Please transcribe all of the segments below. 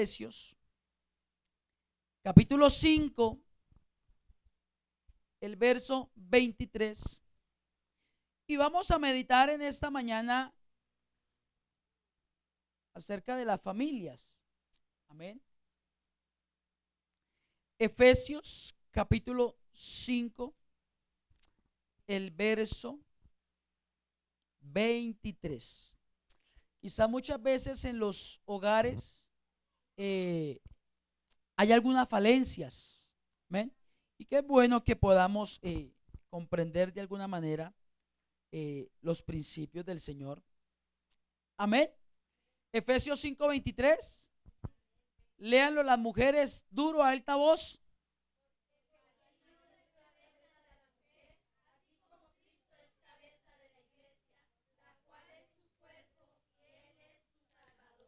Efesios, capítulo 5, el verso 23. Y vamos a meditar en esta mañana acerca de las familias. Amén. Efesios, capítulo 5, el verso 23. Quizá muchas veces en los hogares hay algunas falencias. Amén. Y qué bueno que podamos comprender de alguna manera los principios del Señor. Amén. Efesios 5:23. Léanlo las mujeres duro a alta voz.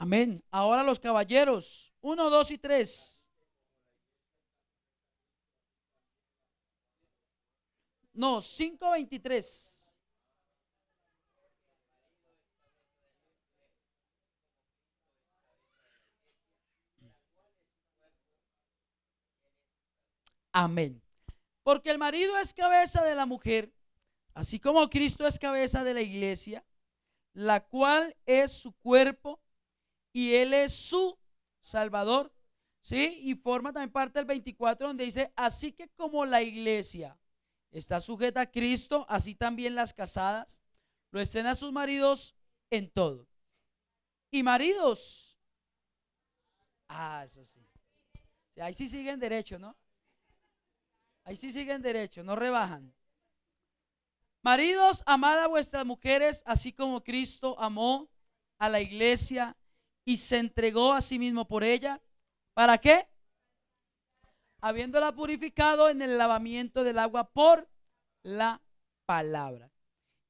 Amén. Ahora los caballeros, 1, 2 y 3. No, 5:23. Amén. Porque el marido es cabeza de la mujer, así como Cristo es cabeza de la iglesia, la cual es su cuerpo y él es su Salvador. ¿Sí? Y forma también parte del 24 donde dice, así que como la iglesia está sujeta a Cristo, así también las casadas lo estén a sus maridos en todo. Y maridos, eso sí. Ahí sí siguen derecho, ¿no? Ahí sí siguen derecho, no rebajan. Maridos, amad a vuestras mujeres, así como Cristo amó a la iglesia y se entregó a sí mismo por ella. ¿Para qué? Habiéndola purificado en el lavamiento del agua por la palabra.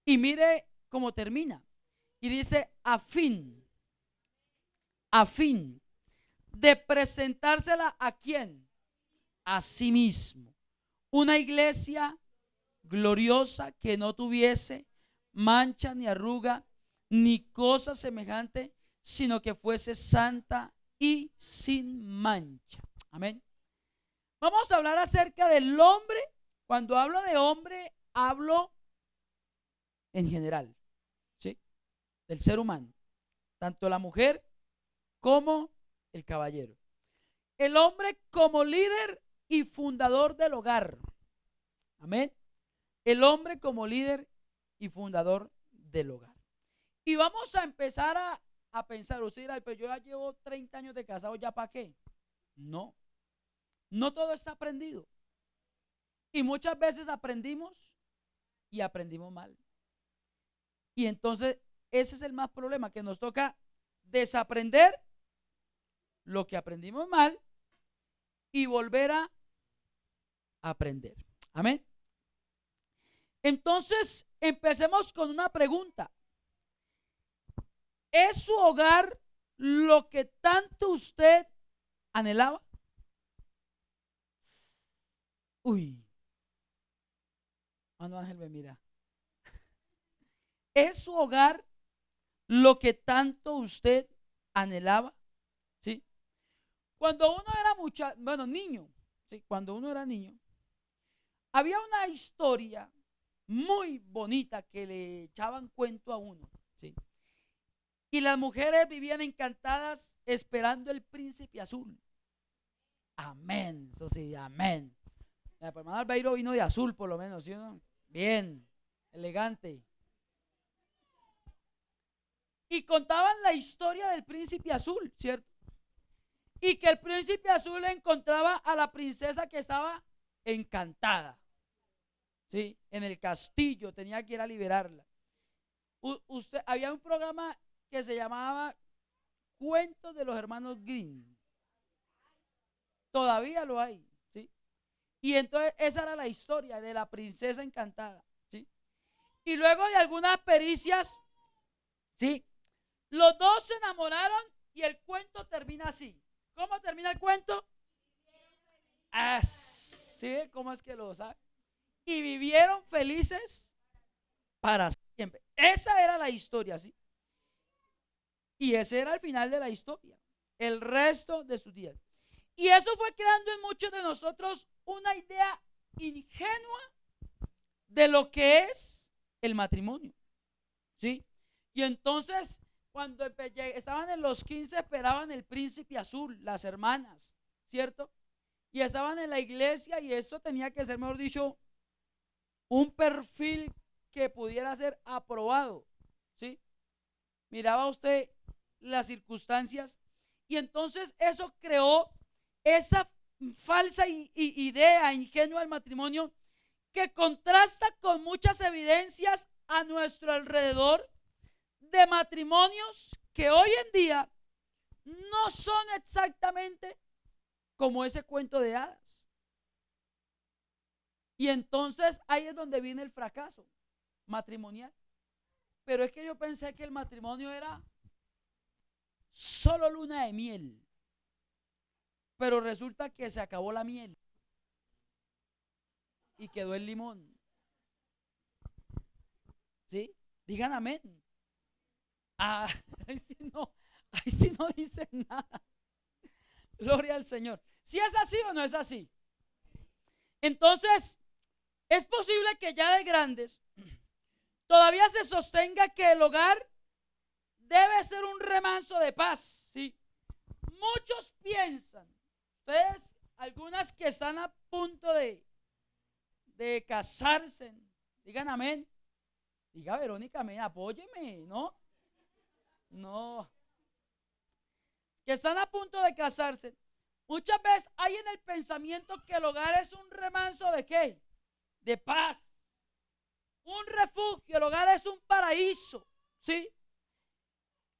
Y mire cómo termina. Y dice, a fin de presentársela a quién, a sí mismo, una iglesia gloriosa que no tuviese mancha ni arruga ni cosa semejante, sino que fuese santa y sin mancha. Amén. Vamos a hablar acerca del hombre. Cuando hablo de hombre, hablo en general, ¿sí? Del ser humano, tanto la mujer como el caballero. El hombre como líder y fundador del hogar. Amén. El hombre como líder y fundador del hogar. Y vamos a empezar a pensar, usted dirá, pero yo ya llevo 30 años de casado, ¿ya para qué? No, no todo está aprendido. Y muchas veces aprendimos y aprendimos mal. Y entonces ese es el más problema, que nos toca desaprender lo que aprendimos mal y volver a aprender. Amén. Entonces empecemos con una pregunta. ¿Es su hogar lo que tanto usted anhelaba? Uy. Mano Ángel me mira. ¿Es su hogar lo que tanto usted anhelaba? ¿Sí? Cuando uno era niño, ¿sí? Cuando uno era niño, había una historia muy bonita que le echaban cuento a uno, ¿sí? Y las mujeres vivían encantadas esperando el príncipe azul. Amén, eso sí, amén. El hermano Albeiro vino de azul por lo menos, ¿sí o no? Bien, elegante. Y contaban la historia del príncipe azul, ¿cierto? Y que el príncipe azul encontraba a la princesa que estaba encantada, ¿sí? En el castillo, tenía que ir a liberarla. Había un programa que se llamaba Cuentos de los Hermanos Grimm. Todavía lo hay, ¿sí? Y entonces esa era la historia de la princesa encantada, ¿sí? Y luego de algunas pericias, ¿sí? Los dos se enamoraron y el cuento termina así. ¿Cómo termina el cuento? Así, ¿cómo es que lo sabe? Y vivieron felices para siempre. Esa era la historia, ¿sí? Y ese era el final de la historia. el resto de sus días. Y eso fue creando en muchos de nosotros una idea ingenua de lo que es el matrimonio, ¿sí? Y entonces, cuando estaban en los 15, esperaban el príncipe azul, las hermanas, ¿cierto? Y estaban en la iglesia y eso tenía que ser, mejor dicho, un perfil que pudiera ser aprobado, ¿sí? Miraba usted las circunstancias y entonces eso creó esa falsa idea ingenua del matrimonio que contrasta con muchas evidencias a nuestro alrededor de matrimonios que hoy en día no son exactamente como ese cuento de hadas. Y entonces ahí es donde viene el fracaso matrimonial. Pero es que yo pensé que el matrimonio era solo luna de miel. Pero resulta que se acabó la miel y quedó el limón. ¿Sí? Digan amén. Ah, ahí sí no dicen nada. Gloria al Señor. ¿Si es así o no es así? Entonces, es posible que ya de grandes todavía se sostenga que el hogar debe ser un remanso de paz, ¿sí? Muchos piensan, ustedes, algunas que están a punto de casarse, digan amén. Diga Verónica, amén, apóyeme, ¿no? No. Que están a punto de casarse. Muchas veces hay en el pensamiento que el hogar es un remanso de ¿qué? De paz. Un refugio, el hogar es un paraíso, ¿sí?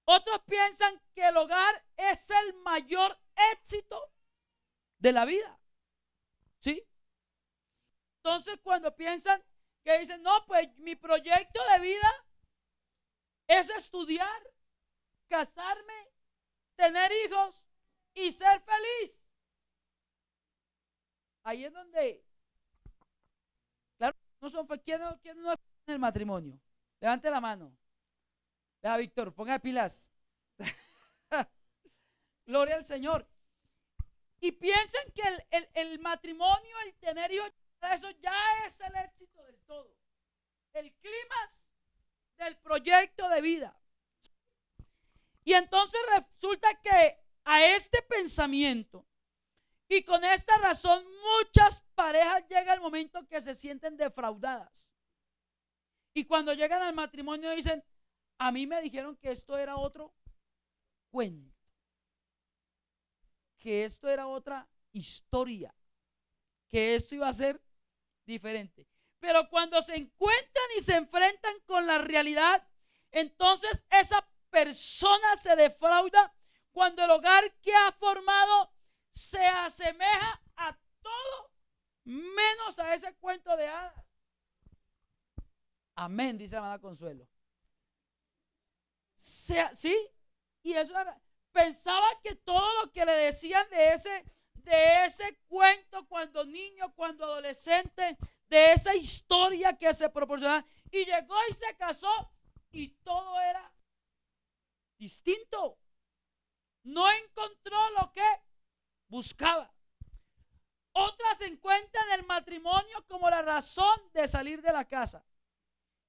Otros piensan que el hogar es el mayor éxito de la vida, ¿sí? Entonces cuando piensan que dicen, no, pues mi proyecto de vida es estudiar, casarme, tener hijos y ser feliz. Ahí es donde, claro, no son ¿quién no es en el matrimonio? Levante la mano. Vea, Víctor, ponga pilas. Gloria al Señor. Y piensan que el matrimonio, el tener hijos, eso ya es el éxito del todo. El clímax del proyecto de vida. Y entonces resulta que a este pensamiento y con esta razón muchas parejas llega el momento que se sienten defraudadas. Y cuando llegan al matrimonio dicen, a mí me dijeron que esto era otro cuento, que esto era otra historia, que esto iba a ser diferente. Pero cuando se encuentran y se enfrentan con la realidad, entonces esa persona se defrauda cuando el hogar que ha formado se asemeja a todo menos a ese cuento de hadas. Amén, dice la hermana Consuelo. ¿Sí? Y eso era, pensaba que todo lo que le decían de ese cuento cuando niño, cuando adolescente, de esa historia que se proporcionaba, y llegó y se casó y todo era distinto. No encontró lo que buscaba. Otras encuentran el matrimonio como la razón de salir de la casa.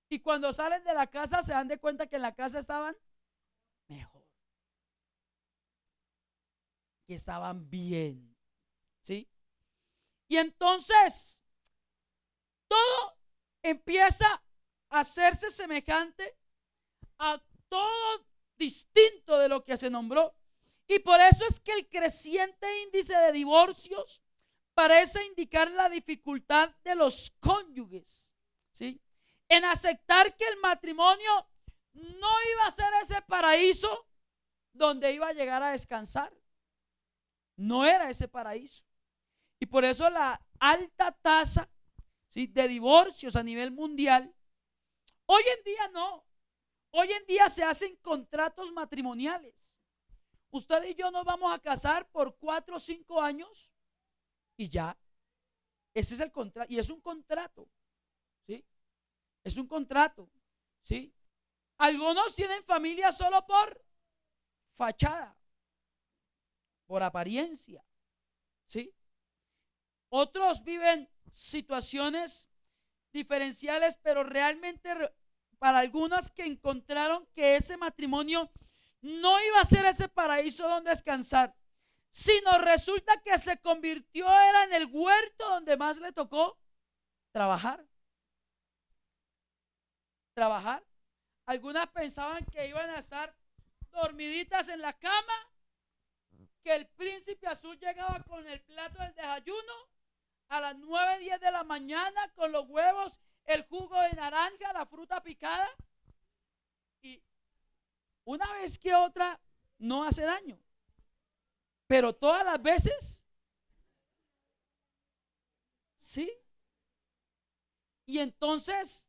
Y cuando salen de la casa se dan de cuenta que en la casa estaban mejor, que estaban bien, ¿sí? Y entonces todo empieza a hacerse semejante a todo distinto de lo que se nombró. Y por eso es que el creciente índice de divorcios parece indicar la dificultad de los cónyuges, ¿sí? En aceptar que el matrimonio no iba a ser ese paraíso donde iba a llegar a descansar. No era ese paraíso. Y por eso la alta tasa, ¿sí?, de divorcios a nivel mundial, hoy en día no. Hoy en día se hacen contratos matrimoniales. Usted y yo nos vamos a casar por 4 o 5 años y ya. Ese es el contrato. Y es un contrato, ¿sí? Es un contrato, ¿sí? Algunos tienen familia solo por fachada. por apariencia, ¿sí? Otros viven situaciones diferenciales, pero realmente para algunas que encontraron que ese matrimonio no iba a ser ese paraíso donde descansar, sino resulta que se convirtió era en el huerto donde más le tocó trabajar. Trabajar. Algunas pensaban que iban a estar dormiditas en la cama, que el príncipe azul llegaba con el plato del desayuno a las 9:10 de la mañana con los huevos, el jugo de naranja, la fruta picada, y una vez que otra no hace daño, pero todas las veces sí. Y entonces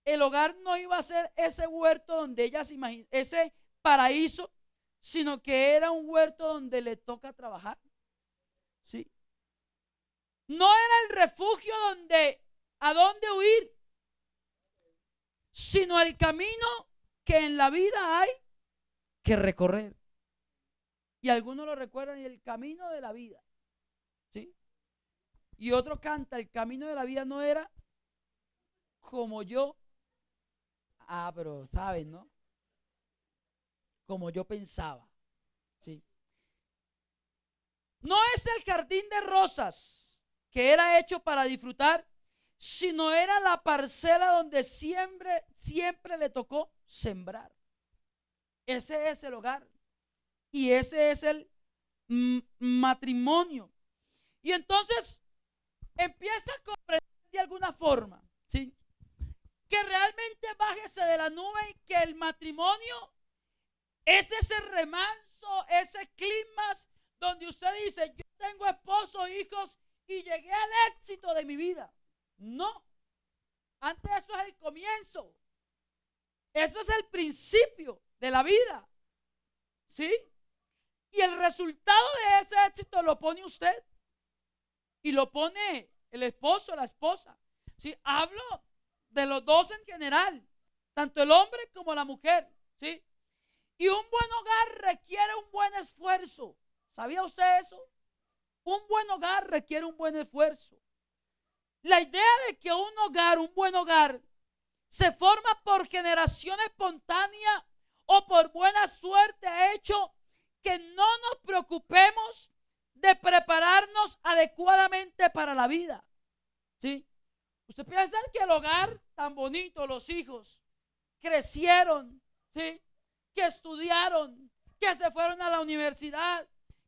el hogar no iba a ser ese huerto donde ella se imagina, ese paraíso, sino que era un huerto donde le toca trabajar, ¿sí? No era el refugio a donde huir, sino el camino que en la vida hay que recorrer. Y algunos lo recuerdan, y el camino de la vida, ¿sí? Y otro canta, el camino de la vida no era como yo, pero saben, ¿no? Como yo pensaba, ¿sí? No es el jardín de rosas que era hecho para disfrutar, sino era la parcela donde siempre le tocó sembrar. Ese es el hogar y ese es el matrimonio. Y entonces empieza a comprender de alguna forma, ¿sí? Que realmente bájese de la nube y que el matrimonio es ese remanso, ese clima donde usted dice, yo tengo esposo, hijos y llegué al éxito de mi vida. No, antes eso es el comienzo, eso es el principio de la vida, ¿sí? Y el resultado de ese éxito lo pone usted y lo pone el esposo, la esposa, ¿sí? Hablo de los dos en general, tanto el hombre como la mujer, ¿sí? Y un buen hogar requiere un buen esfuerzo. ¿Sabía usted eso? Un buen hogar requiere un buen esfuerzo. La idea de que un buen hogar, se forma por generación espontánea o por buena suerte ha hecho que no nos preocupemos de prepararnos adecuadamente para la vida, ¿sí? Usted piensa que el hogar tan bonito, los hijos crecieron, ¿sí? Que estudiaron, que se fueron a la universidad,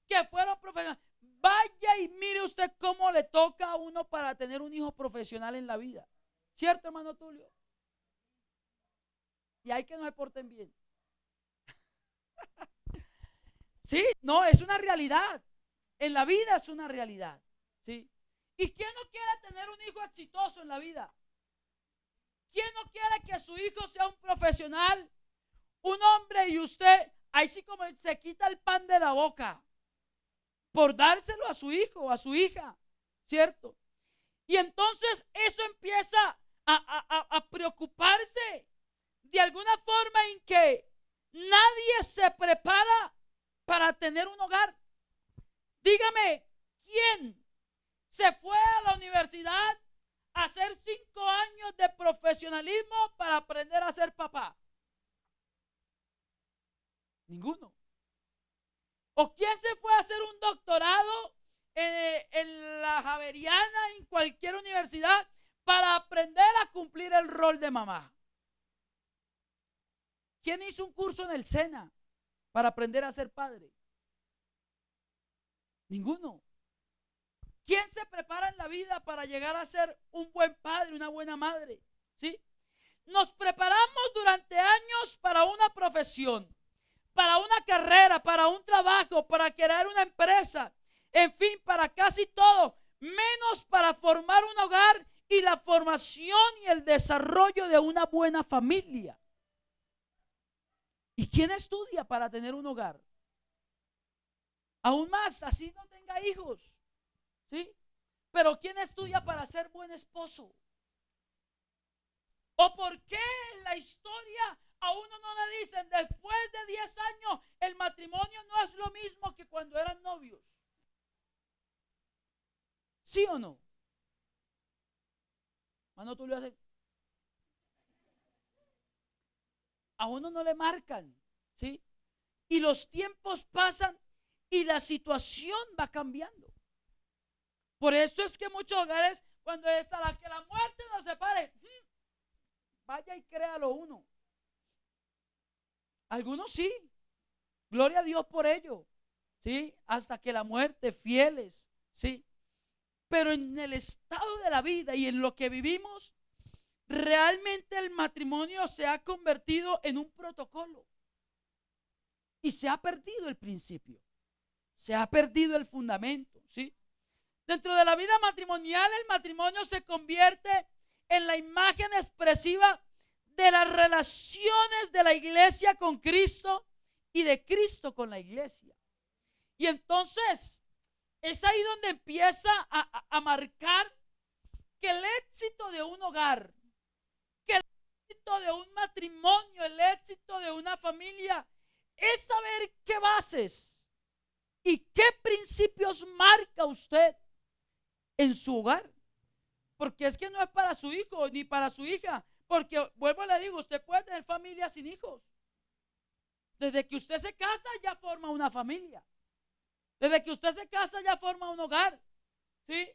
que fueron profesionales. Vaya y mire usted cómo le toca a uno para tener un hijo profesional en la vida. ¿Cierto, hermano Tulio? Y hay que no se porten bien. Sí, no, es una realidad. En la vida es una realidad. ¿Sí? ¿Y quién no quiere tener un hijo exitoso en la vida? ¿Quién no quiere que su hijo sea un profesional, un hombre, y usted, ahí sí como se quita el pan de la boca por dárselo a su hijo o a su hija, ¿cierto? Y entonces eso empieza a preocuparse de alguna forma en que nadie se prepara para tener un hogar. Dígame, ¿quién se fue a la universidad a hacer 5 años de profesionalismo para aprender a ser papá? Ninguno. ¿O quién se fue a hacer un doctorado en la Javeriana, en cualquier universidad, para aprender a cumplir el rol de mamá? ¿Quién hizo un curso en el SENA para aprender a ser padre? Ninguno. ¿Quién se prepara en la vida para llegar a ser un buen padre, una buena madre? ¿Sí? Nos preparamos durante años para una profesión, para una carrera, para un trabajo, para crear una empresa, en fin, para casi todo, menos para formar un hogar y la formación y el desarrollo de una buena familia. ¿Y quién estudia para tener un hogar? Aún más, así no tenga hijos, ¿sí? Pero ¿quién estudia para ser buen esposo? ¿O por qué en la historia A uno no le dicen, después de 10 años, el matrimonio no es lo mismo que cuando eran novios. ¿Sí o no? Mano, tú le haces. A uno no le marcan, ¿sí? Y los tiempos pasan y la situación va cambiando. Por eso es que muchos hogares, cuando está que la muerte nos separe, vaya y créalo uno. Algunos sí, gloria a Dios por ello, ¿sí? Hasta que la muerte, fieles, ¿sí? Pero en el estado de la vida y en lo que vivimos, realmente el matrimonio se ha convertido en un protocolo y se ha perdido el principio, se ha perdido el fundamento, ¿sí? Dentro de la vida matrimonial, el matrimonio se convierte en la imagen expresiva de las relaciones de la iglesia con Cristo y de Cristo con la iglesia. Y entonces es ahí donde empieza a marcar que el éxito de un hogar, que el éxito de un matrimonio, el éxito de una familia, es saber qué bases y qué principios marca usted en su hogar. Porque es que no es para su hijo ni para su hija. Porque vuelvo y le digo, usted puede tener familia sin hijos. Desde que usted se casa ya forma una familia. Desde que usted se casa ya forma un hogar. ¿Sí?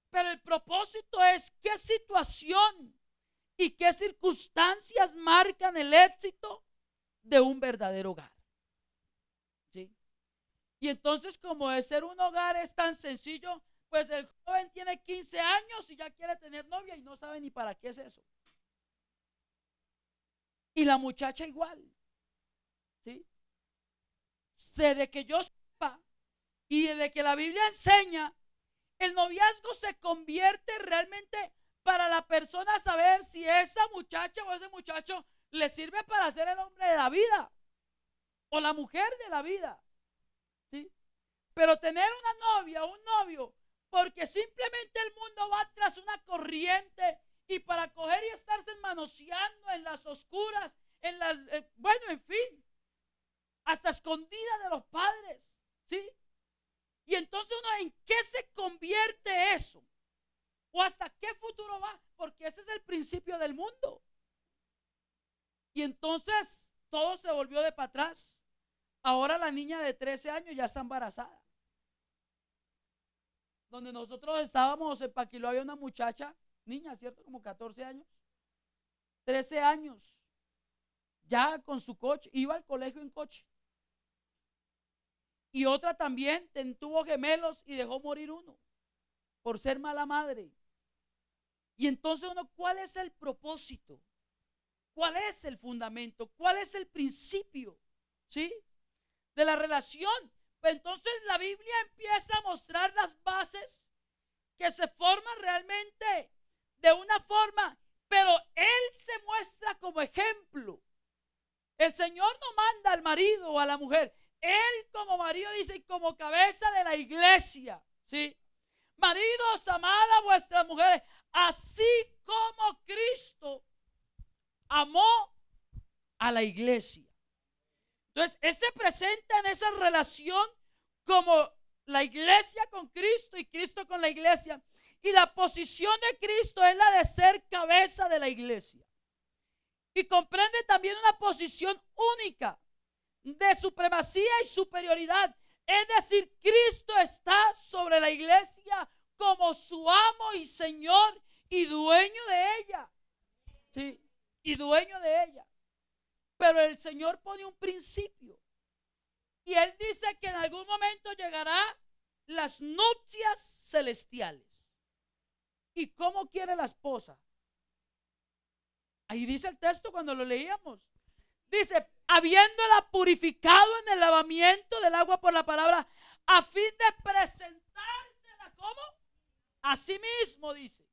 Pero el propósito es qué situación y qué circunstancias marcan el éxito de un verdadero hogar. ¿Sí? Y entonces, como de ser un hogar es tan sencillo, pues el joven tiene 15 años y ya quiere tener novia y no sabe ni para qué es eso. Y la muchacha igual. ¿Sí? Desde que yo sepa y desde que la Biblia enseña, el noviazgo se convierte realmente para la persona saber si esa muchacha o ese muchacho le sirve para ser el hombre de la vida o la mujer de la vida. ¿Sí? Pero tener una novia o un novio porque simplemente el mundo va tras una corriente y para coger y estarse manoseando en las oscuras, en las, bueno, en fin, hasta escondida de los padres, ¿sí? Y entonces uno, ¿en qué se convierte eso? ¿O hasta qué futuro va? Porque ese es el principio del mundo. Y entonces todo se volvió de para atrás. Ahora la niña de 13 años ya está embarazada. Donde nosotros estábamos en Paquiló había una muchacha, niña, ¿cierto? Como 14 años, 13 años, ya con su coche, iba al colegio en coche. Y otra también tuvo gemelos y dejó morir uno por ser mala madre. Y entonces uno, ¿cuál es el propósito? ¿Cuál es el fundamento? ¿Cuál es el principio? ¿Sí? De la relación. Pues entonces la Biblia empieza a mostrar las bases que se forman realmente de una forma, pero Él se muestra como ejemplo. El Señor no manda al marido o a la mujer. Él como marido dice, y como cabeza de la iglesia, ¿sí? Maridos, amad a vuestras mujeres, así como Cristo amó a la iglesia. Entonces, Él se presenta en esa relación como la iglesia con Cristo y Cristo con la iglesia. Y la posición de Cristo es la de ser cabeza de la iglesia. Y comprende también una posición única de supremacía y superioridad. Es decir, Cristo está sobre la iglesia como su amo y Señor y dueño de ella. Sí, y dueño de ella. Pero el Señor pone un principio. Y Él dice que en algún momento llegará las nupcias celestiales. ¿Y cómo quiere la esposa? Ahí dice el texto cuando lo leíamos. Dice, habiéndola purificado en el lavamiento del agua por la palabra, a fin de presentársela, ¿cómo? A sí mismo, dice.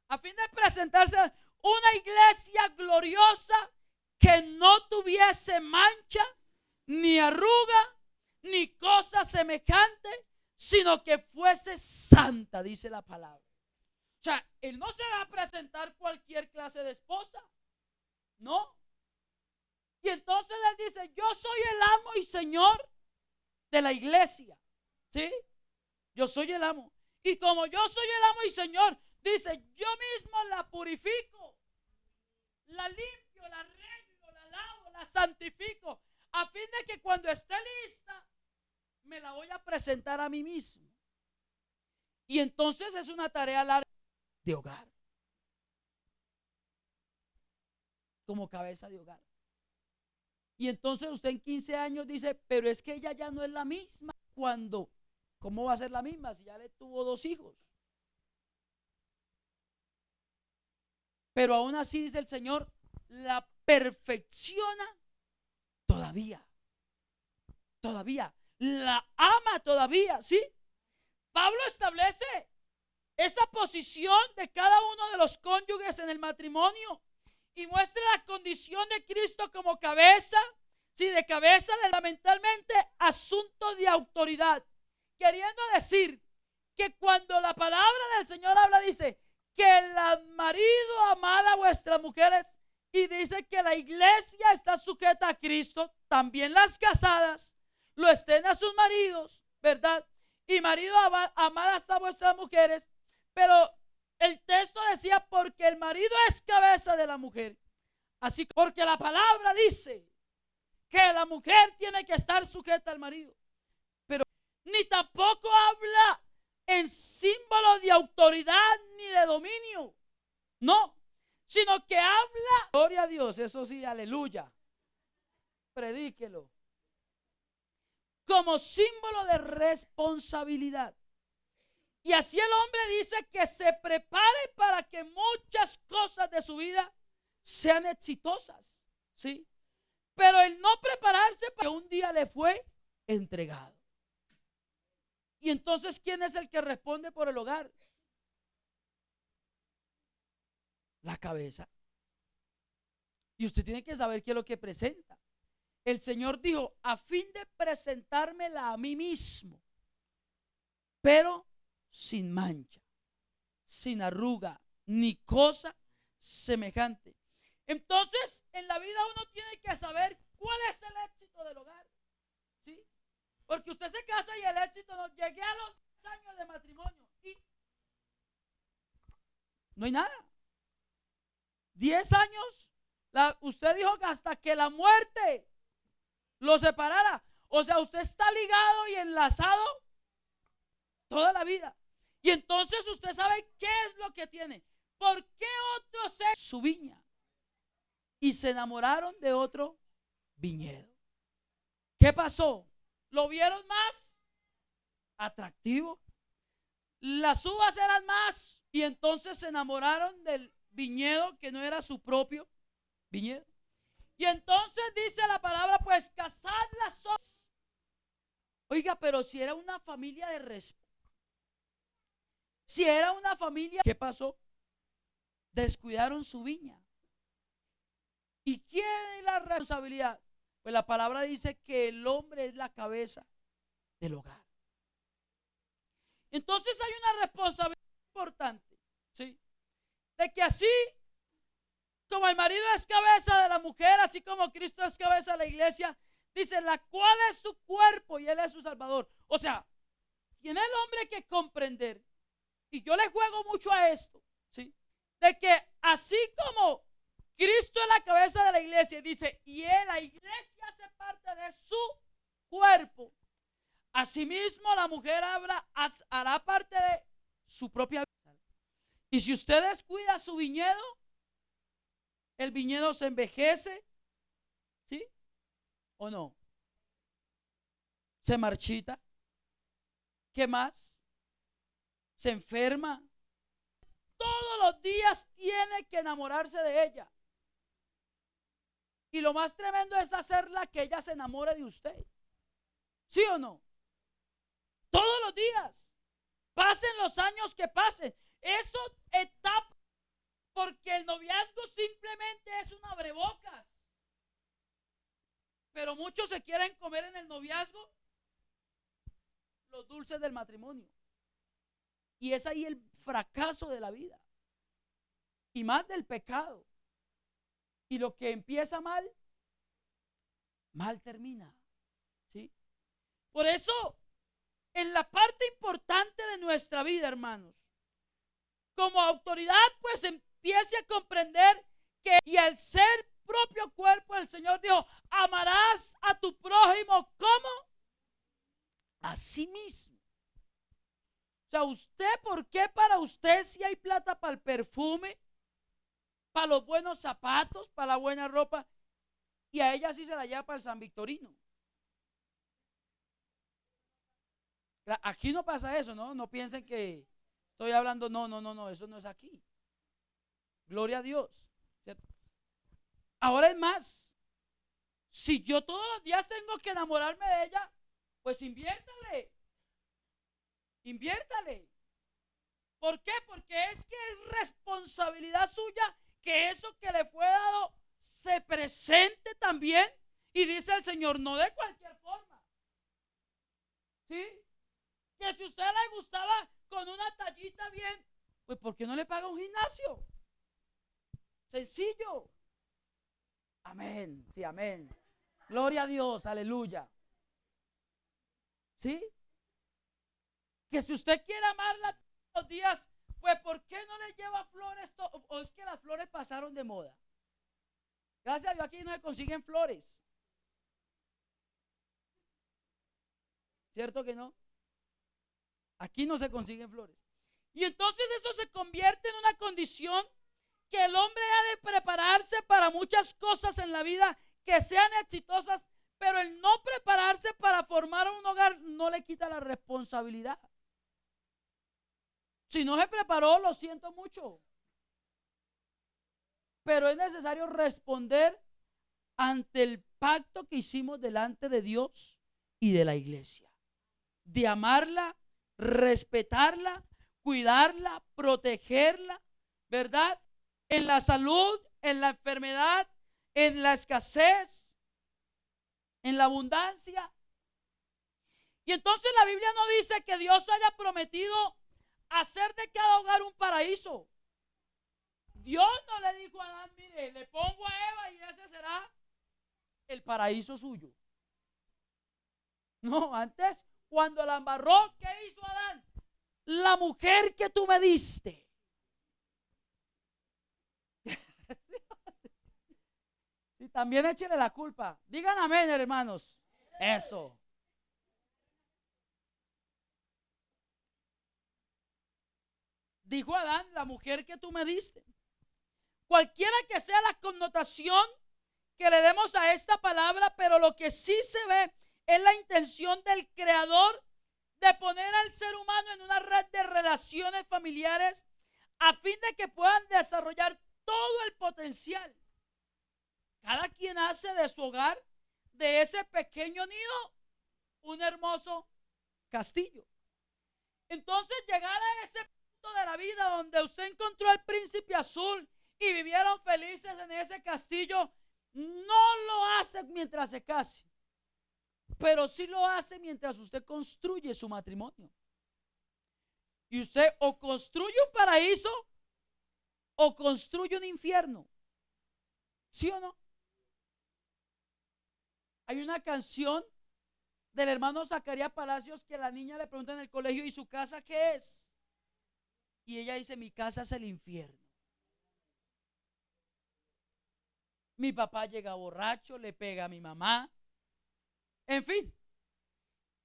A fin de presentarse una iglesia gloriosa que no tuviese mancha, ni arruga, ni cosa semejante, sino que fuese santa, dice la palabra. O sea, Él no se va a presentar cualquier clase de esposa. No. Y entonces él dice, yo soy el amo y señor de la iglesia. ¿Sí? Yo soy el amo. Y como yo soy el amo y señor, dice, yo mismo la purifico, la limpio, la arreglo, la lavo, la santifico, a fin de que cuando esté lista, me la voy a presentar a mí mismo. Y entonces es una tarea larga de hogar, como cabeza de hogar. Y entonces usted en 15 años dice, pero es que ella ya no es la misma cuando, ¿cómo va a ser la misma si ya le tuvo 2 hijos? Pero aún así dice el Señor, la perfecciona todavía, la ama todavía, ¿sí? Pablo establece esa posición de cada uno de los cónyuges en el matrimonio y muestra la condición de Cristo como cabeza, sí, de cabeza fundamentalmente asunto de autoridad, queriendo decir que cuando la palabra del Señor habla, dice que el marido amad a vuestras mujeres, y dice que la iglesia está sujeta a Cristo, también las casadas lo estén a sus maridos, ¿verdad? Y marido amad hasta vuestras mujeres, pero el texto decía porque el marido es cabeza de la mujer, así porque la palabra dice que la mujer tiene que estar sujeta al marido, pero ni tampoco habla en símbolo de autoridad ni de dominio, no, sino que habla, gloria a Dios, eso sí, aleluya, predíquelo, como símbolo de responsabilidad. Y así el hombre dice que se prepare para que muchas cosas de su vida sean exitosas, ¿sí? Pero el no prepararse para que un día le fue entregado. Y entonces, ¿quién es el que responde por el hogar? La cabeza. Y usted tiene que saber qué es lo que presenta. El Señor dijo, a fin de presentármela a mí mismo, pero sin mancha, sin arruga, ni cosa semejante. Entonces, en la vida uno tiene que saber cuál es el éxito del hogar, ¿sí? Porque usted se casa y el éxito no, llegué a los 10 años de matrimonio y no hay nada. 10 años, usted dijo que hasta que la muerte lo separara. O sea, usted está ligado y enlazado toda la vida. Y entonces usted sabe qué es lo que tiene. ¿Por qué otros se su viña y se enamoraron de otro viñedo? ¿Qué pasó? ¿Lo vieron más atractivo? Las uvas eran más y entonces se enamoraron del viñedo que no era su propio viñedo. Y entonces dice la palabra, pues cazad las uvas. Oiga, pero si era una familia de respeto, si era una familia, ¿qué pasó? Descuidaron su viña. ¿Y quién es la responsabilidad? Pues la palabra dice que el hombre es la cabeza del hogar. Entonces hay una responsabilidad importante, ¿sí? De que así como el marido es cabeza de la mujer, así como Cristo es cabeza de la iglesia, dice, la cual es su cuerpo y él es su salvador. O sea, tiene el hombre que comprender, y yo le juego mucho a esto, ¿sí? De que así como Cristo es la cabeza de la iglesia, dice, y él, la iglesia hace parte de su cuerpo, asimismo la mujer hará parte de su propia vida. Y si usted descuida su viñedo, el viñedo se envejece, ¿sí? ¿O no? Se marchita. ¿Qué más? Se enferma. Todos los días tiene que enamorarse de ella. Y lo más tremendo es hacerla que ella se enamore de usted. ¿Sí o no? Todos los días. Pasen los años que pasen. Eso etapa. Porque el noviazgo simplemente es un abrebocas. Pero muchos se quieren comer en el noviazgo los dulces del matrimonio. Y es ahí el fracaso de la vida. Y más del pecado. Y lo que empieza mal, mal termina. ¿Sí? Por eso, en la parte importante de nuestra vida, hermanos, como autoridad, pues empiece a comprender que, y al ser propio cuerpo, el Señor dijo, amarás a tu prójimo como a sí mismo. O sea, usted, ¿por qué para usted si hay plata para el perfume, para los buenos zapatos, para la buena ropa, y a ella sí se la lleva para el San Victorino? Aquí no pasa eso, ¿no? No piensen que estoy hablando, no, eso no es aquí. Gloria a Dios, ¿cierto? Ahora es más, si yo todos los días tengo que enamorarme de ella, pues inviértale. ¿Por qué? Porque es que es responsabilidad suya que eso que le fue dado se presente también. Y dice el Señor, no de cualquier forma. ¿Sí? Que si a usted le gustaba con una tallita bien, pues ¿por qué no le paga un gimnasio? Sencillo. Amén, sí, amén. Gloria a Dios, aleluya. ¿Sí? Que si usted quiere amarla todos los días, pues ¿por qué no le lleva flores? ¿O es que las flores pasaron de moda? Gracias a Dios aquí no se consiguen flores. ¿Cierto que no? Aquí no se consiguen flores. Y entonces eso se convierte en una condición que el hombre ha de prepararse para muchas cosas en la vida que sean exitosas, pero el no prepararse para formar un hogar no le quita la responsabilidad. Si no se preparó, lo siento mucho. Pero es necesario responder ante el pacto que hicimos delante de Dios y de la iglesia. De amarla, respetarla, cuidarla, protegerla, ¿verdad? En la salud, en la enfermedad, en la escasez, en la abundancia. Y entonces la Biblia no dice que Dios haya prometido hacer de cada hogar un paraíso. Dios no le dijo a Adán, mire, le pongo a Eva y ese será el paraíso suyo. No, antes, cuando la embarró, ¿qué hizo Adán? La mujer que tú me diste. Y también échele la culpa. Digan amén, hermanos. Eso. Dijo Adán, la mujer que tú me diste. Cualquiera que sea la connotación que le demos a esta palabra, pero lo que sí se ve es la intención del Creador de poner al ser humano en una red de relaciones familiares a fin de que puedan desarrollar todo el potencial. Cada quien hace de su hogar, de ese pequeño nido, un hermoso castillo. Entonces, llegar a ese punto de la vida donde usted encontró al príncipe azul y vivieron felices en ese castillo, no lo hace mientras se case, pero sí lo hace mientras usted construye su matrimonio. Y usted o construye un paraíso o construye un infierno. ¿Sí o no? Hay una canción del hermano Zacarías Palacios que la niña le pregunta en el colegio, ¿y su casa qué es? Y ella dice, mi casa es el infierno. Mi papá llega borracho, le pega a mi mamá. En fin,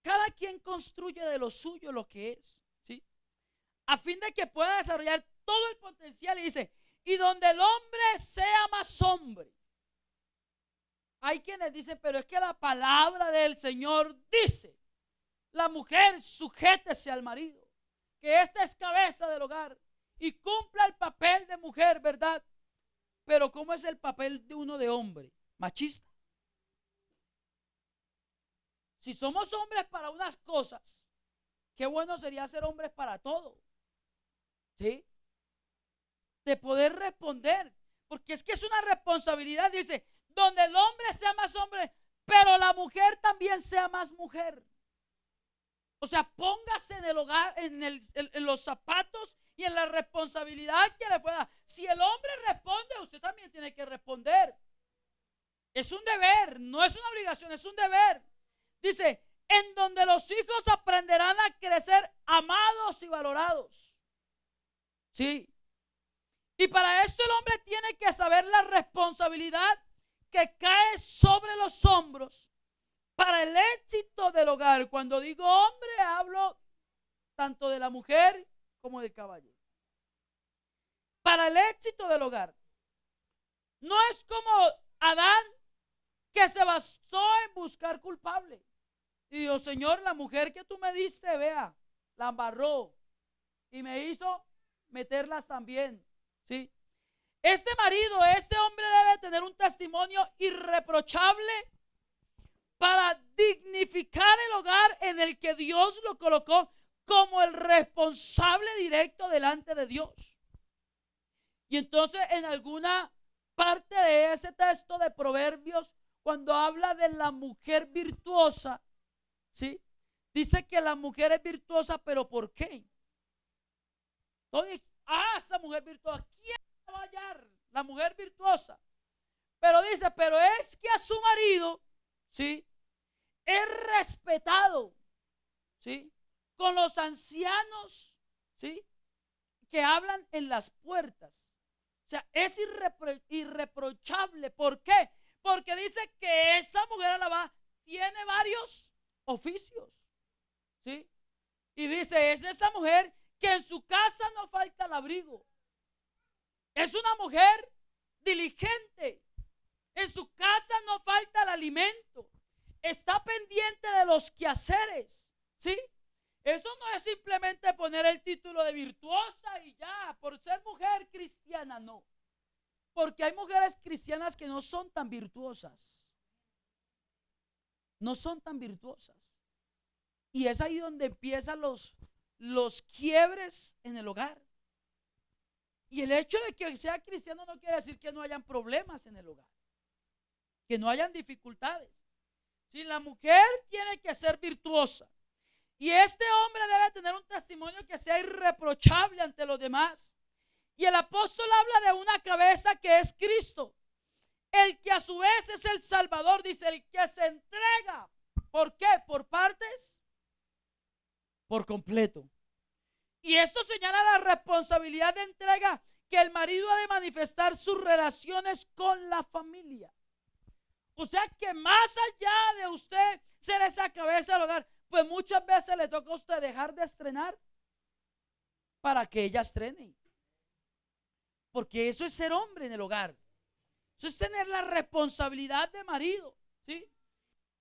cada quien construye de lo suyo lo que es, ¿sí? A fin de que pueda desarrollar todo el potencial. Y dice, y donde el hombre sea más hombre. Hay quienes dicen, pero es que la palabra del Señor dice, la mujer sujétese al marido, que esta es cabeza del hogar y cumpla el papel de mujer, ¿verdad? Pero ¿cómo es el papel de uno de hombre? Machista. Si somos hombres para unas cosas, qué bueno sería ser hombres para todo. ¿Sí? De poder responder. Porque es que es una responsabilidad, dice, donde el hombre sea más hombre, pero la mujer también sea más mujer. O sea, póngase en el hogar, en los zapatos y en la responsabilidad que le pueda. Si el hombre responde, usted también tiene que responder. Es un deber, no es una obligación, es un deber. Dice, en donde los hijos aprenderán a crecer amados y valorados. Sí. Y para esto el hombre tiene que saber la responsabilidad que cae sobre los hombros para el éxito del hogar. Cuando digo hombre, hablo tanto de la mujer como del caballero. Para el éxito del hogar. No es como Adán, que se basó en buscar culpable. Y dijo, Señor, la mujer que tú me diste, vea, la embarró y me hizo meterlas también. ¿Sí? Este marido, este hombre debe tener un testimonio irreprochable para dignificar el hogar en el que Dios lo colocó como el responsable directo delante de Dios. Y entonces en alguna parte de ese texto de Proverbios, cuando habla de la mujer virtuosa, ¿sí? Dice que la mujer es virtuosa, pero ¿por qué? Entonces, esa mujer virtuosa, ¿quién la va a hallar? La mujer virtuosa. Pero dice, pero es que a su marido, ¿sí? Es respetado, ¿sí? Con los ancianos, ¿sí? Que hablan en las puertas. O sea, es irreprochable. ¿Por qué? Porque dice que esa mujer alabada tiene varios oficios, ¿sí? Y dice, es esa mujer que en su casa no falta el abrigo. Es una mujer diligente. En su casa no falta el alimento. Está pendiente de los quehaceres, ¿sí? Eso no es simplemente poner el título de virtuosa y ya, por ser mujer cristiana, no. Porque hay mujeres cristianas que no son tan virtuosas. No son tan virtuosas. Y es ahí donde empiezan los quiebres en el hogar. Y el hecho de que sea cristiano no quiere decir que no hayan problemas en el hogar, que no hayan dificultades. Si la mujer tiene que ser virtuosa y este hombre debe tener un testimonio que sea irreprochable ante los demás. Y el apóstol habla de una cabeza que es Cristo, el que a su vez es el Salvador. Dice, el que se entrega. ¿Por qué? ¿Por partes? Por completo. Y esto señala la responsabilidad de entrega que el marido ha de manifestar sus relaciones con la familia. O sea que más allá de usted ser esa cabeza del hogar, pues muchas veces le toca a usted dejar de estrenar para que ella estrene. Porque eso es ser hombre en el hogar. Eso es tener la responsabilidad de marido, ¿sí?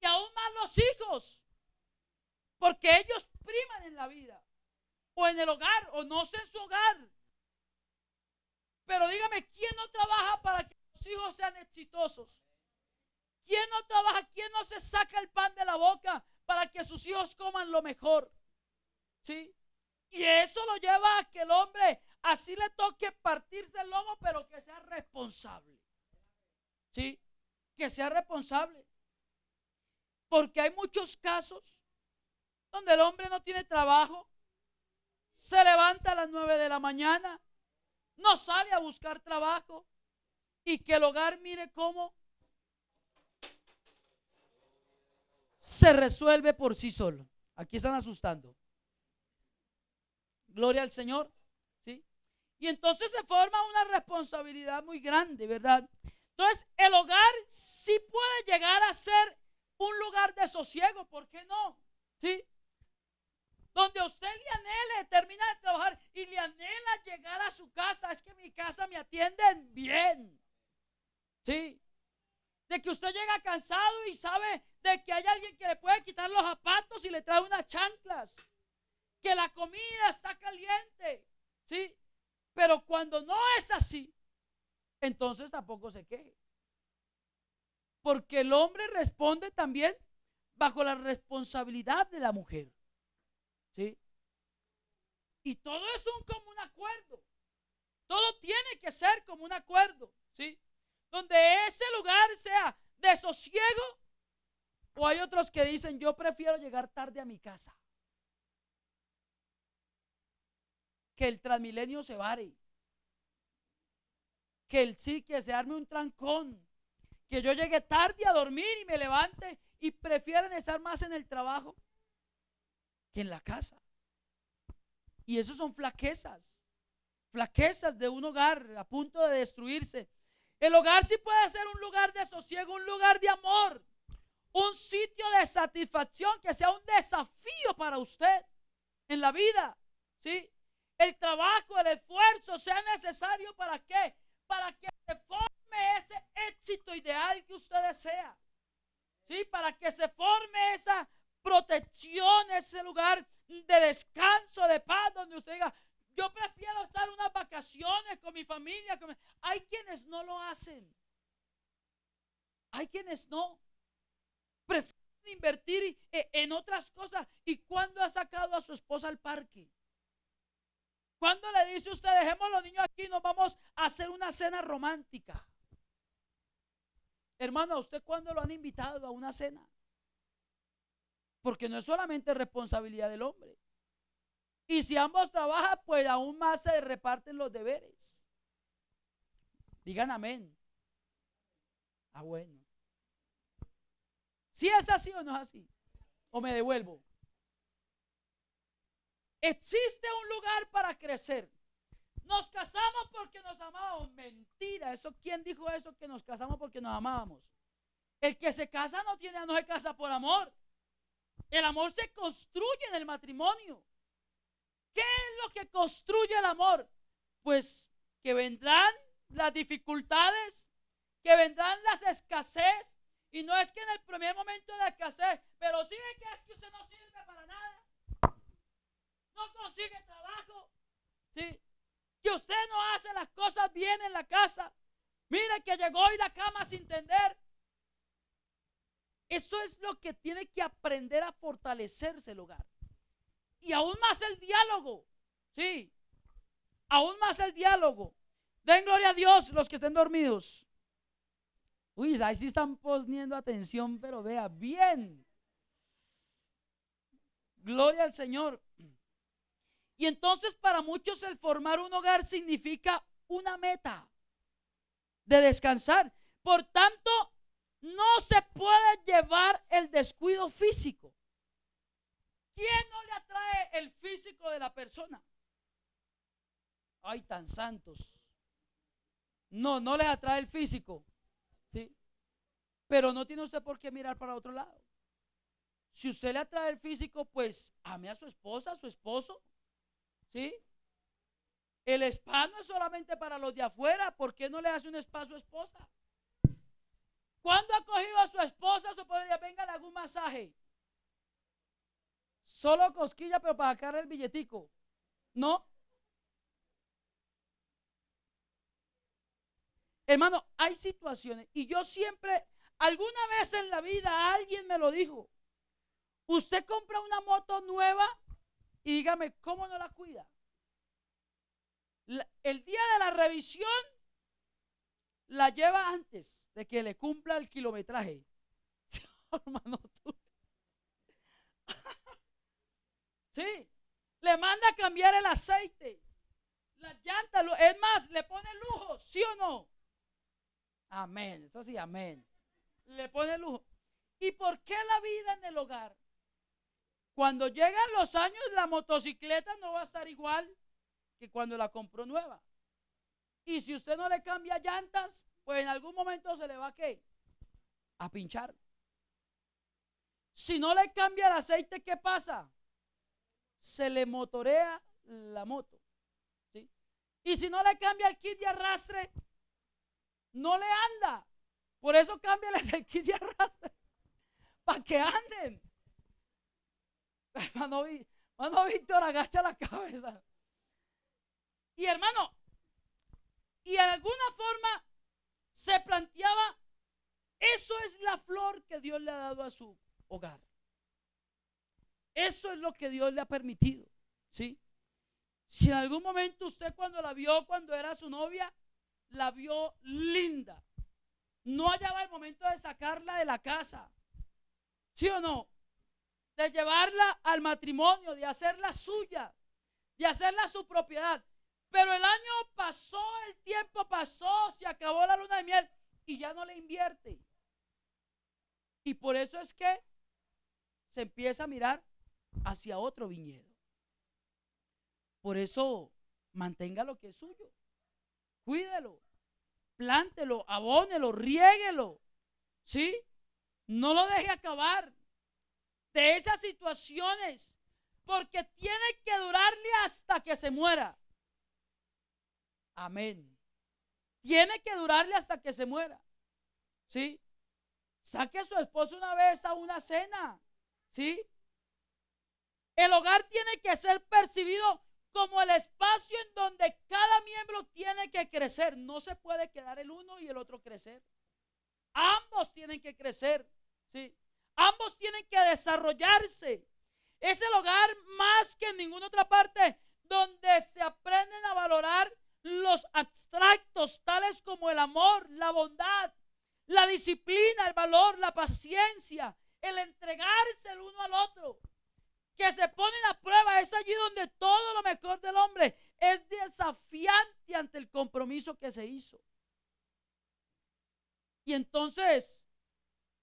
Y aún más los hijos, porque ellos priman en la vida, o en el hogar, o no sé en su hogar. Pero dígame, ¿quién no trabaja para que los hijos sean exitosos? ¿Quién no trabaja? ¿Quién no se saca el pan de la boca para que sus hijos coman lo mejor? ¿Sí? Y eso lo lleva a que el hombre así le toque partirse el lomo, pero que sea responsable. ¿Sí? Que sea responsable. Porque hay muchos casos donde el hombre no tiene trabajo, se levanta a las 9 de la mañana, no sale a buscar trabajo y que el hogar, mire cómo se resuelve por sí solo. Aquí están asustando. Gloria al Señor. ¿Sí? Y entonces se forma una responsabilidad muy grande, ¿verdad? Entonces el hogar sí puede llegar a ser un lugar de sosiego, ¿por qué no? ¿Sí? Donde usted le anhele, termina de trabajar y le anhela llegar a su casa. Es que en mi casa me atienden bien. ¿Sí? De que usted llega cansado y sabe de que hay alguien que le puede quitar los zapatos y le trae unas chanclas. Que la comida está caliente. ¿Sí? Pero cuando no es así, entonces tampoco se queje. Porque el hombre responde también bajo la responsabilidad de la mujer. ¿Sí? Y todo es un común acuerdo. Todo tiene que ser como un acuerdo. ¿Sí? Donde ese lugar sea de sosiego. O hay otros que dicen, yo prefiero llegar tarde a mi casa, que el Transmilenio se vare, que el sí, que se arme un trancón, Que yo llegue tarde a dormir y me levante y prefieren estar más en el trabajo que en la casa. Y eso son flaquezas de un hogar a punto de destruirse. El hogar sí puede ser un lugar de sosiego, un lugar de amor, un sitio de satisfacción que sea un desafío para usted en la vida, ¿sí? El trabajo, el esfuerzo sea necesario, ¿para qué? Para que se forme ese éxito ideal que usted desea, ¿sí? Para que se forme esa protección, ese lugar de descanso, de paz, donde usted diga, yo prefiero estar unas vacaciones con mi familia. Hay quienes no lo hacen. Hay quienes no. Prefieren invertir en otras cosas. ¿Y cuándo ha sacado a su esposa al parque? ¿Cuándo le dice usted, dejemos los niños aquí, nos vamos a hacer una cena romántica? Hermano, ¿a usted cuándo lo han invitado a una cena? Porque no es solamente responsabilidad del hombre. Y si ambos trabajan, pues aún más se reparten los deberes. Digan amén. Ah, bueno. ¿Si es así o no es así? ¿O me devuelvo? Existe un lugar para crecer. Nos casamos porque nos amábamos. Mentira. ¿Quién dijo eso? Que nos casamos porque nos amábamos. El que se casa no se casa por amor. El amor se construye en el matrimonio. ¿Qué es lo que construye el amor? Pues que vendrán las dificultades, que vendrán las escasez. Y no es que en el primer momento de escasez, pero sí ve que es que usted no sirve para nada, no consigue trabajo, ¿sí? Que usted no hace las cosas bien en la casa. Mire que llegó hoy la cama sin tender. Eso es lo que tiene que aprender a fortalecerse el hogar. Y aún más el diálogo, ¿sí? Aún más el diálogo. Den gloria a Dios los que estén dormidos. Uy, ahí sí están poniendo atención, pero vea bien. Gloria al Señor. Y entonces para muchos el formar un hogar significa una meta de descansar. Por tanto, no se puede llevar el descuido físico. ¿Quién no le atrae el físico de la persona? Ay, tan santos. No, no les atrae el físico, ¿sí? Pero no tiene usted por qué mirar para otro lado. Si usted le atrae el físico, pues ame a su esposa, a su esposo, ¿sí? El spa no es solamente para los de afuera. ¿Por qué no le hace un spa a su esposa? ¿Cuándo ha cogido a su esposa? Se podría, venga, le hago un masaje. Solo cosquilla, pero para sacar el billetico. No. Hermano, hay situaciones, y yo siempre, alguna vez en la vida alguien me lo dijo. Usted compra una moto nueva y dígame, ¿cómo no la cuida? El día de la revisión la lleva antes de que le cumpla el kilometraje. Hermano, tú. Sí, le manda a cambiar el aceite, las llantas, es más, le pone lujo, ¿sí o no? Amén, eso sí, amén. Le pone lujo. ¿Y por qué la vida en el hogar? Cuando llegan los años, la motocicleta no va a estar igual que cuando la compró nueva. Y si usted no le cambia llantas, pues en algún momento se le va a pinchar. Si no le cambia el aceite, ¿qué pasa? Se le motorea la moto, ¿sí? Y si no le cambia el kit de arrastre, no le anda. Por eso cámbiales el kit de arrastre, para que anden. Hermano Víctor, agacha la cabeza. Y hermano, y en alguna forma se planteaba, eso es la flor que Dios le ha dado a su hogar. Eso es lo que Dios le ha permitido, ¿sí? Si en algún momento usted cuando la vio, cuando era su novia, la vio linda, no hallaba el momento de sacarla de la casa, ¿sí o no? De llevarla al matrimonio, de hacerla suya, de hacerla su propiedad. Pero el año pasó, el tiempo pasó, se acabó la luna de miel y ya no le invierte. Y por eso es que se empieza a mirar hacia otro viñedo. Por eso mantenga lo que es suyo, cuídelo, plántelo, abónelo, riéguelo, ¿sí? No lo deje acabar de esas situaciones, porque tiene que durarle hasta que se muera. Amén. Tiene que durarle hasta que se muera, ¿sí? Saque a su esposo una vez a una cena, ¿sí? El hogar tiene que ser percibido como el espacio en donde cada miembro tiene que crecer. No se puede quedar el uno y el otro crecer. Ambos tienen que crecer, ¿sí? Ambos tienen que desarrollarse. Es el hogar más que en ninguna otra parte donde se aprenden a valorar los abstractos, tales como el amor, la bondad, la disciplina, el valor, la paciencia, el entregarse el uno al otro, que se ponen a prueba. Es allí donde todo lo mejor del hombre es desafiante ante el compromiso que se hizo. Y entonces,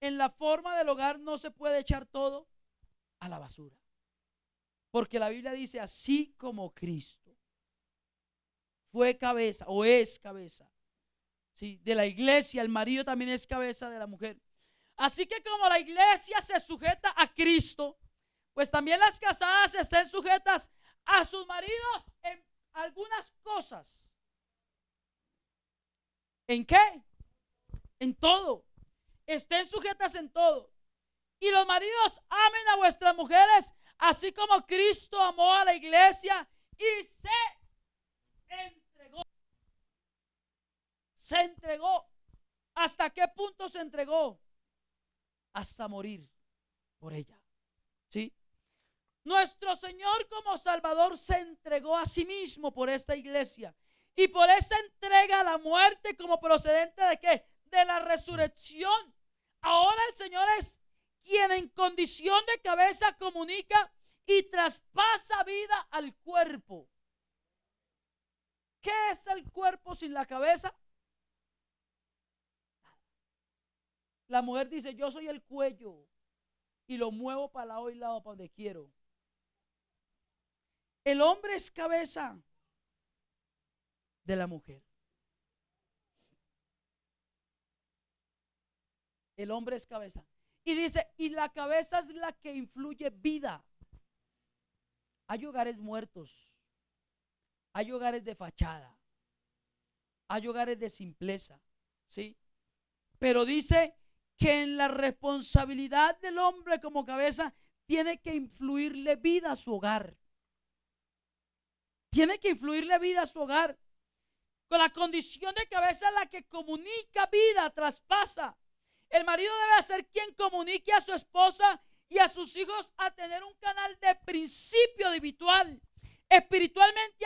en la forma del hogar no se puede echar todo a la basura, porque la Biblia dice: así como Cristo fue cabeza o es cabeza, ¿sí?, de la iglesia, el marido también es cabeza de la mujer. Así que como la iglesia se sujeta a Cristo, pues también las casadas estén sujetas a sus maridos en algunas cosas. ¿En qué? En todo. Estén sujetas en todo. Y los maridos, amen a vuestras mujeres, así como Cristo amó a la iglesia y se entregó. Se entregó. ¿Hasta qué punto se entregó? Hasta morir por ella, ¿sí? Nuestro Señor como Salvador se entregó a sí mismo por esta iglesia. Y por esa entrega a la muerte, como procedente de ¿qué? De la resurrección. Ahora el Señor es quien en condición de cabeza comunica y traspasa vida al cuerpo. ¿Qué es el cuerpo sin la cabeza? La mujer dice: yo soy el cuello y lo muevo para lado y lado, para donde quiero. El hombre es cabeza de la mujer. El hombre es cabeza. Y dice: y la cabeza es la que influye vida. Hay hogares muertos, hay hogares de fachada, hay hogares de simpleza, ¿sí? Pero dice que en la responsabilidad del hombre como cabeza tiene que influirle vida a su hogar. Tiene que influirle vida a su hogar. Con la condición de cabeza, la que comunica vida, traspasa. El marido debe ser quien comunique a su esposa y a sus hijos a tener un canal de principio habitual, espiritualmente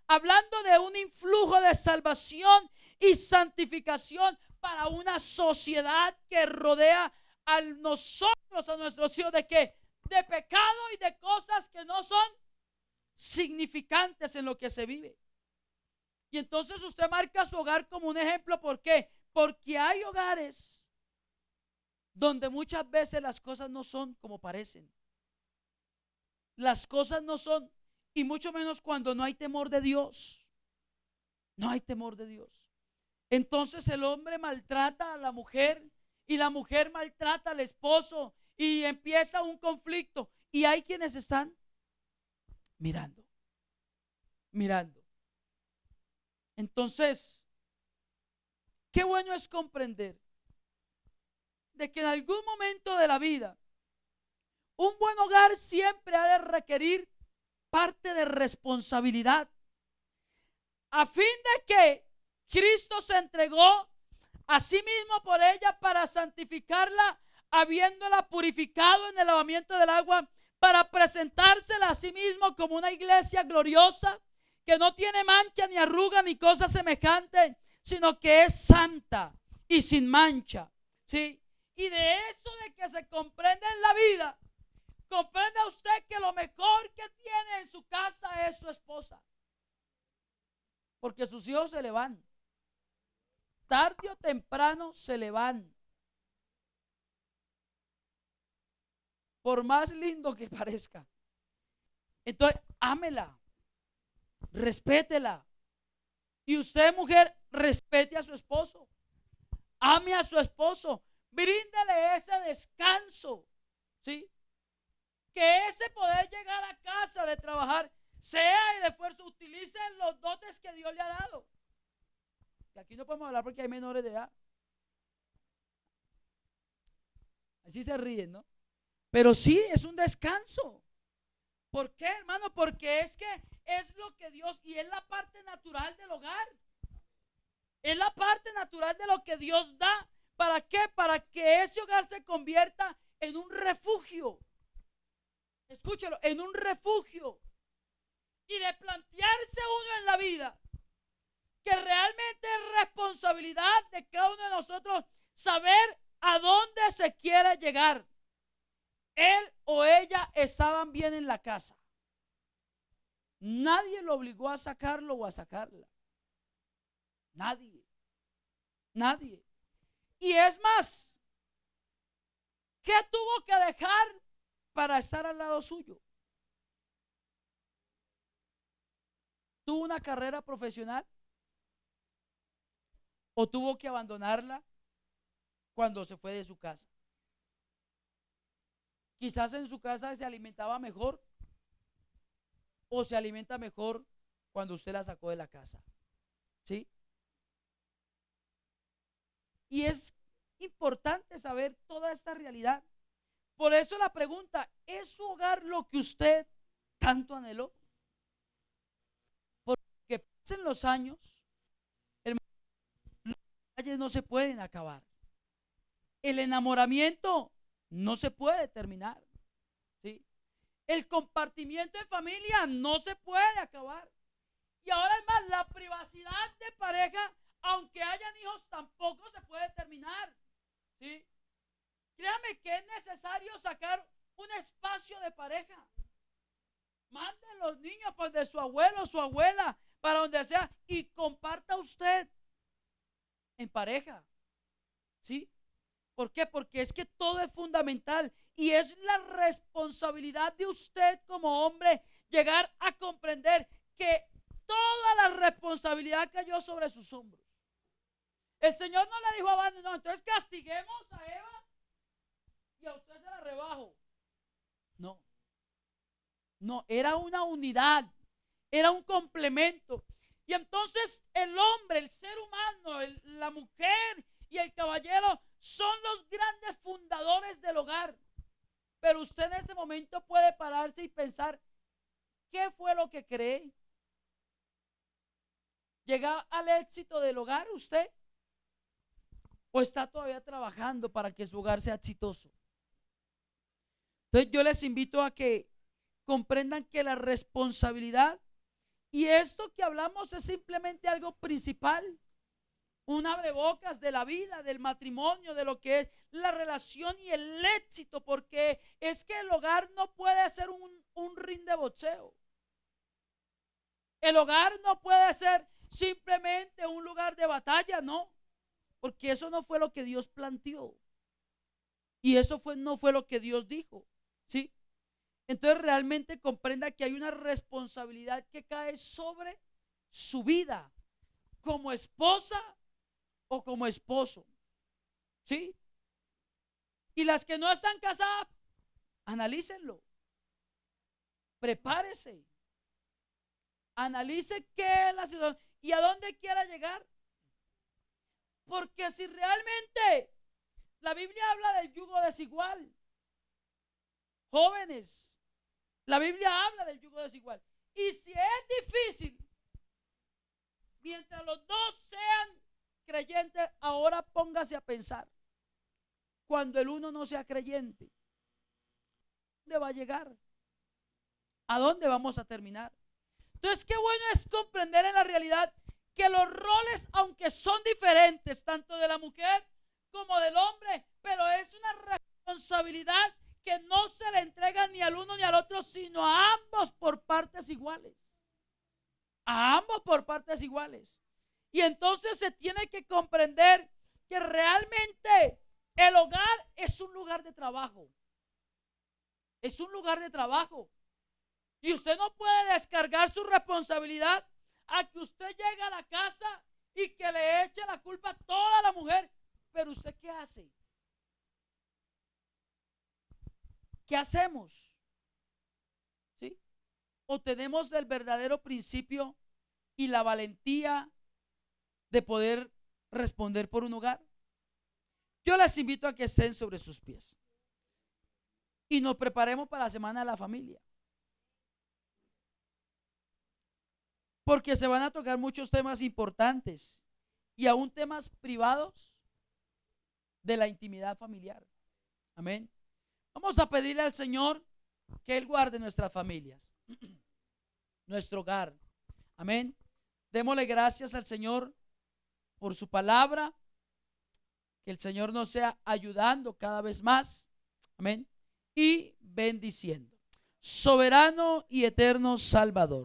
hablando de un influjo de salvación y santificación para una sociedad que rodea a nosotros, a nuestros hijos, ¿de qué? De pecado y de cosas que no son significantes en lo que se vive. Y entonces usted marca su hogar como un ejemplo. ¿Por qué? Porque hay hogares donde muchas veces las cosas no son como parecen. Las cosas no son, y mucho menos cuando no hay temor de Dios. No hay temor de Dios. Entonces el hombre maltrata a la mujer y la mujer maltrata al esposo y empieza un conflicto. Y hay quienes están mirando. Entonces, qué bueno es comprender de que en algún momento de la vida un buen hogar siempre ha de requerir parte de responsabilidad, a fin de que Cristo se entregó a sí mismo por ella para santificarla, habiéndola purificado en el lavamiento del agua, para presentársela a sí mismo como una iglesia gloriosa, que no tiene mancha ni arruga ni cosa semejante, sino que es santa y sin mancha, ¿sí? Y de eso de que se comprende en la vida, comprenda usted que lo mejor que tiene en su casa es su esposa, porque sus hijos se le van. tarde o temprano se le van. Por más lindo que parezca. Entonces, ámela, respétela. Y usted, mujer, respete a su esposo. Ame a su esposo. Bríndele ese descanso. ¿Sí? Que ese poder llegar a casa de trabajar sea el esfuerzo. Utilice los dotes que Dios le ha dado. Y aquí no podemos hablar porque hay menores de edad. Así se ríen, ¿no? Pero sí, es un descanso. ¿Por qué, hermano? Porque es que es lo que Dios, y es la parte natural del hogar. Es la parte natural de lo que Dios da. ¿Para qué? Para que ese hogar se convierta en un refugio. Escúchelo, en un refugio. Y de plantearse uno en la vida que realmente es responsabilidad de cada uno de nosotros saber a dónde se quiere llegar. Él o ella estaban bien en la casa. Nadie lo obligó a sacarlo o a sacarla. Nadie. Nadie. Y es más, ¿qué tuvo que dejar para estar al lado suyo? ¿Tuvo una carrera profesional? ¿O tuvo que abandonarla cuando se fue de su casa? Quizás en su casa se alimentaba mejor o se alimenta mejor cuando usted la sacó de la casa. ¿Sí? Y es importante saber toda esta realidad. Por eso la pregunta, ¿es su hogar lo que usted tanto anheló? Porque pasen los años, hermano, los detalles no se pueden acabar. El enamoramiento no se puede terminar. ¿Sí? El compartimiento en familia no se puede acabar. Y ahora es más, la privacidad de pareja, aunque hayan hijos, tampoco se puede terminar. ¿Sí? Créame que es necesario sacar un espacio de pareja. Manden los niños pues de su abuelo o su abuela para donde sea y comparta usted en pareja. ¿Sí? ¿Por qué? Porque es que todo es fundamental y es la responsabilidad de usted como hombre llegar a comprender que toda la responsabilidad cayó sobre sus hombros. El Señor no le dijo a Adán, no, entonces castiguemos a Eva y a usted se la rebajo. No, no, era una unidad, era un complemento. Y entonces el hombre, el ser humano, la mujer y el caballero son los grandes fundadores del hogar. Pero usted en ese momento puede pararse y pensar, ¿qué fue lo que cree? ¿Llega al éxito del hogar usted? ¿O está todavía trabajando para que su hogar sea exitoso? Entonces yo les invito a que comprendan que la responsabilidad y esto que hablamos es simplemente algo principal, un abrebocas de la vida, del matrimonio, de lo que es la relación y el éxito, porque es que el hogar no puede ser un ring de boxeo. El hogar no puede ser simplemente un lugar de batalla, no, porque eso no fue lo que Dios planteó y eso no fue lo que Dios dijo, ¿sí? Entonces realmente comprenda que hay una responsabilidad que cae sobre su vida como esposa o como esposo, ¿sí? Y las que no están casadas, analícenlo, prepárese, analice qué es la situación y a dónde quiera llegar. Porque si realmente la Biblia habla del yugo desigual, jóvenes, la Biblia habla del yugo desigual. Y si es difícil, mientras los dos sean creyentes, ahora póngase a pensar, cuando el uno no sea creyente, ¿a dónde va a llegar? ¿A dónde vamos a terminar? Entonces, qué bueno es comprender en la realidad que los roles, aunque son diferentes, tanto de la mujer como del hombre, pero es una responsabilidad que no se le entrega ni al uno ni al otro, sino a ambos por partes iguales. A ambos por partes iguales. Y entonces se tiene que comprender que realmente el hogar es un lugar de trabajo. Es un lugar de trabajo. Y usted no puede descargar su responsabilidad a que usted llegue a la casa y que le eche la culpa a toda la mujer. Pero usted, ¿qué hace? ¿Qué hacemos? ¿Sí? ¿O tenemos el verdadero principio y la valentía de poder responder por un hogar? Yo les invito a que estén sobre sus pies y nos preparemos para la semana de la familia, porque se van a tocar muchos temas importantes y aún temas privados de la intimidad familiar. Amén. Vamos a pedirle al Señor que Él guarde nuestras familias, nuestro hogar. Amén. Démosle gracias al Señor por su palabra. Que el Señor nos sea ayudando cada vez más. Amén. Y bendiciendo. Soberano y eterno Salvador.